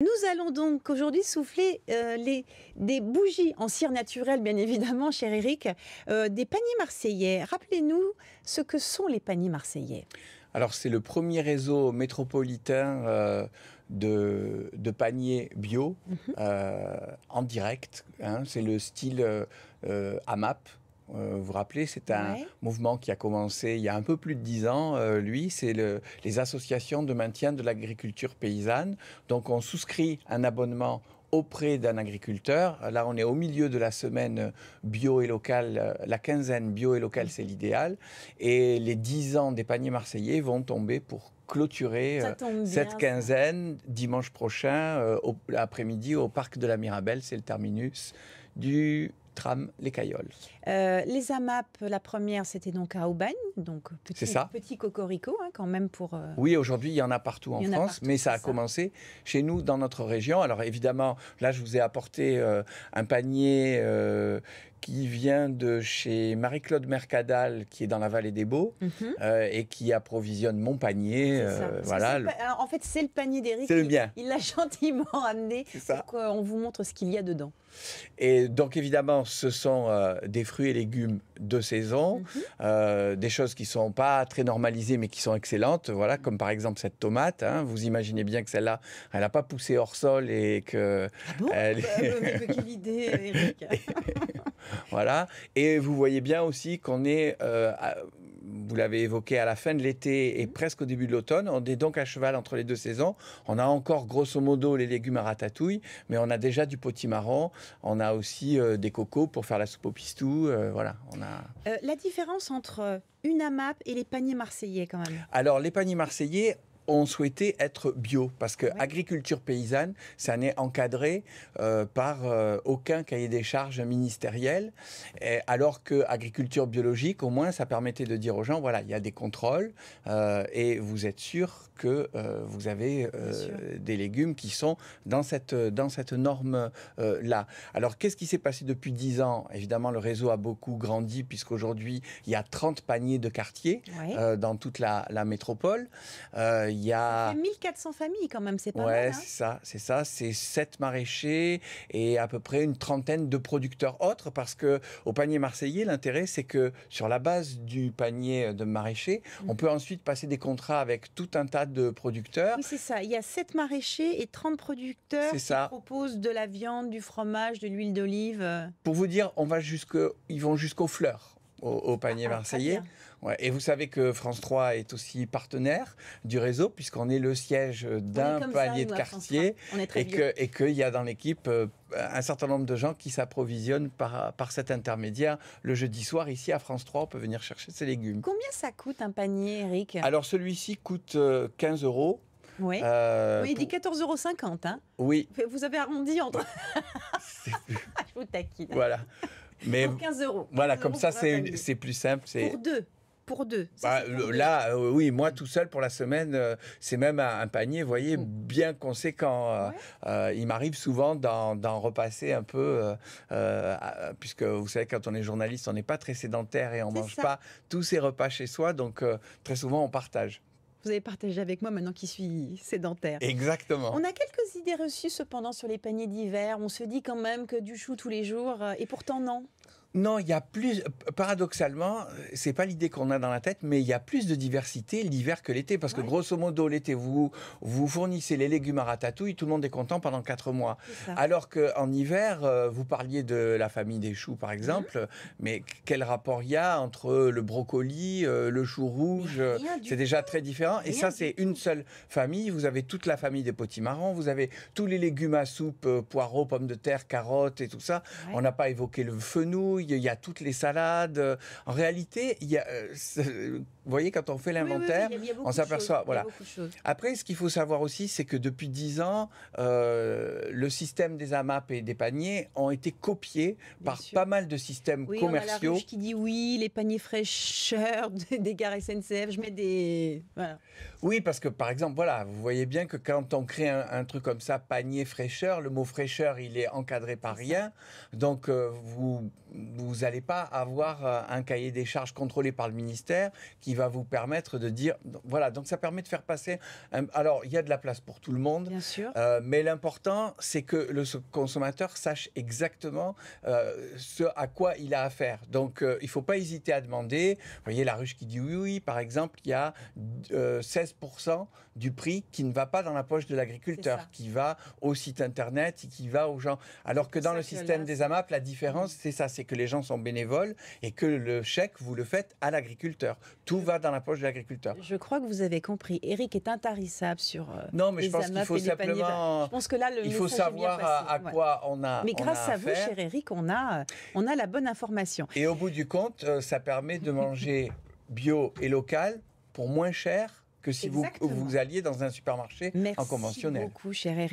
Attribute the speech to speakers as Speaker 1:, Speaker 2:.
Speaker 1: Nous allons donc aujourd'hui souffler des bougies en cire naturelle, bien évidemment, cher Eric, des paniers marseillais. Rappelez-nous ce que sont les paniers marseillais.
Speaker 2: Alors, c'est le premier réseau métropolitain de paniers bio en direct. Hein. C'est le style AMAP. Vous vous rappelez, c'est un mouvement qui a commencé il y a un peu plus de 10 ans. C'est les associations de maintien de l'agriculture paysanne. Donc, on souscrit un abonnement auprès d'un agriculteur. Là, on est au milieu de la semaine bio et locale. La quinzaine bio et locale, c'est l'idéal. Et les 10 ans des paniers marseillais vont tomber pour clôturer cette quinzaine dimanche prochain, après-midi, au parc de la Mirabelle. C'est le terminus du tram Les Cailloles.
Speaker 1: Les AMAP, la première, c'était donc à Aubagne, donc petit cocorico quand même pour...
Speaker 2: Oui, aujourd'hui, il y en a partout en France, mais ça a commencé chez nous, dans notre région. Alors évidemment, là, je vous ai apporté un panier qui vient de chez Marie-Claude Mercadal, qui est dans la vallée des Baux, et qui approvisionne mon panier.
Speaker 1: Voilà. En fait, c'est le panier d'Éric.
Speaker 2: C'est le mien.
Speaker 1: Il l'a gentiment amené pour qu'on vous montre ce qu'il y a dedans.
Speaker 2: Et donc, évidemment, ce sont des fruits et légumes de saison, des choses qui ne sont pas très normalisées, mais qui sont excellentes. Voilà, comme par exemple cette tomate. Hein. Vous imaginez bien que celle-là, elle n'a pas poussé hors sol et que...
Speaker 1: Ah bon mais quelle idée, Eric.
Speaker 2: Voilà. Et vous voyez bien aussi qu'on est... vous l'avez évoqué, à la fin de l'été et presque au début de l'automne. On est donc à cheval entre les deux saisons. On a encore, grosso modo, les légumes à ratatouille, mais on a déjà du potimarron. On a aussi des cocos pour faire la soupe au pistou. Voilà, on a...
Speaker 1: La différence entre une AMAP et les paniers marseillais, quand même.
Speaker 2: Alors, les paniers marseillais ont souhaité être bio, parce que agriculture paysanne, ça n'est encadré par aucun cahier des charges ministériel, alors que agriculture biologique, au moins, ça permettait de dire aux gens, voilà, il y a des contrôles, et vous êtes sûr que vous avez des légumes qui sont dans cette norme-là. Alors, qu'est-ce qui s'est passé depuis 10 ans? Évidemment, le réseau a beaucoup grandi, puisqu'aujourd'hui, il y a 30 paniers de quartier dans toute la métropole. Il y a...
Speaker 1: Ça fait 1400 familles quand même, c'est pas mal.
Speaker 2: Hein, c'est ça. C'est 7 maraîchers et à peu près une trentaine de producteurs autres, parce qu'au panier marseillais, l'intérêt, c'est que sur la base du panier de maraîchers, on peut ensuite passer des contrats avec tout un tas de producteurs.
Speaker 1: Oui, c'est ça. Il y a 7 maraîchers et 30 producteurs qui proposent de la viande, du fromage, de l'huile d'olive.
Speaker 2: Pour vous dire, ils vont jusqu'aux fleurs au panier marseillais. Et vous savez que France 3 est aussi partenaire du réseau, puisqu'on est le siège d'un panier de quartier, et qu'il y a dans l'équipe un certain nombre de gens qui s'approvisionnent par cet intermédiaire. Le jeudi soir, ici à France 3, on peut venir chercher ses légumes.
Speaker 1: Combien ça coûte un panier, Eric?
Speaker 2: Alors celui-ci coûte 15 €.
Speaker 1: Oui, il dit 14,50 €. Hein.
Speaker 2: Oui.
Speaker 1: Vous avez arrondi entre... Je vous taquine.
Speaker 2: Voilà. Mais
Speaker 1: 15 €.
Speaker 2: Voilà, comme ça, c'est plus simple.
Speaker 1: Pour deux.
Speaker 2: Oui, moi tout seul pour la semaine, c'est même un panier, vous voyez, bien conséquent. Il m'arrive souvent d'en repasser un peu, puisque vous savez, quand on est journaliste, on n'est pas très sédentaire et on ne mange pas tous ses repas chez soi, donc très souvent on partage.
Speaker 1: Vous avez partagé avec moi maintenant qui suis sédentaire.
Speaker 2: Exactement.
Speaker 1: On a quelques idées reçues cependant sur les paniers d'hiver. On se dit quand même que du chou tous les jours, et pourtant non.
Speaker 2: Non, il y a plus, paradoxalement, c'est pas l'idée qu'on a dans la tête, mais il y a plus de diversité l'hiver que l'été, parce que grosso modo, l'été, vous fournissez les légumes à ratatouille, tout le monde est content pendant 4 mois. Alors qu'en hiver, vous parliez de la famille des choux, par exemple, mais quel rapport il y a entre le brocoli, le chou rouge? C'est déjà très différent. Et ça, c'est une seule famille. Vous avez toute la famille des potimarrons, vous avez tous les légumes à soupe, poireaux, pommes de terre, carottes et tout ça. On n'a pas évoqué le fenouil. Il y a toutes les salades. En réalité, vous voyez, quand on fait l'inventaire, on s'aperçoit. Voilà. Après, ce qu'il faut savoir aussi, c'est que depuis 10 ans, le système des AMAP et des paniers ont été copiés par pas mal de systèmes commerciaux.
Speaker 1: On a la ruche qui dit oui, les paniers fraîcheurs des gares SNCF, je mets des... Voilà.
Speaker 2: Oui, parce que par exemple, voilà, vous voyez bien que quand on crée un truc comme ça, panier fraîcheur, le mot fraîcheur, il est encadré par rien. Donc, vous n'allez pas avoir un cahier des charges contrôlé par le ministère qui va vous permettre de dire, voilà, donc ça permet de faire passer, alors il y a de la place pour tout le monde,
Speaker 1: Bien sûr.
Speaker 2: mais l'important c'est que le consommateur sache exactement ce à quoi il a affaire. Donc il ne faut pas hésiter à demander. Vous voyez la ruche qui dit oui, oui, par exemple, il y a 16% du prix qui ne va pas dans la poche de l'agriculteur, qui va au site internet et qui va aux gens. Alors que dans le système des AMAP, la différence, c'est ça, c'est que les gens sont bénévoles et que le chèque, vous le faites à l'agriculteur. Tout va dans la poche de l'agriculteur.
Speaker 1: Je crois que vous avez compris. Eric est intarissable sur
Speaker 2: non, mais
Speaker 1: les
Speaker 2: je pense qu'il faut simplement...
Speaker 1: Je pense que là,
Speaker 2: il faut savoir à quoi on a
Speaker 1: Mais grâce à
Speaker 2: affaire.
Speaker 1: vous, cher Eric, on a la bonne information.
Speaker 2: Et au bout du compte, ça permet de manger bio et local pour moins cher que si vous alliez dans un supermarché en conventionnel.
Speaker 1: Merci beaucoup, cher Eric.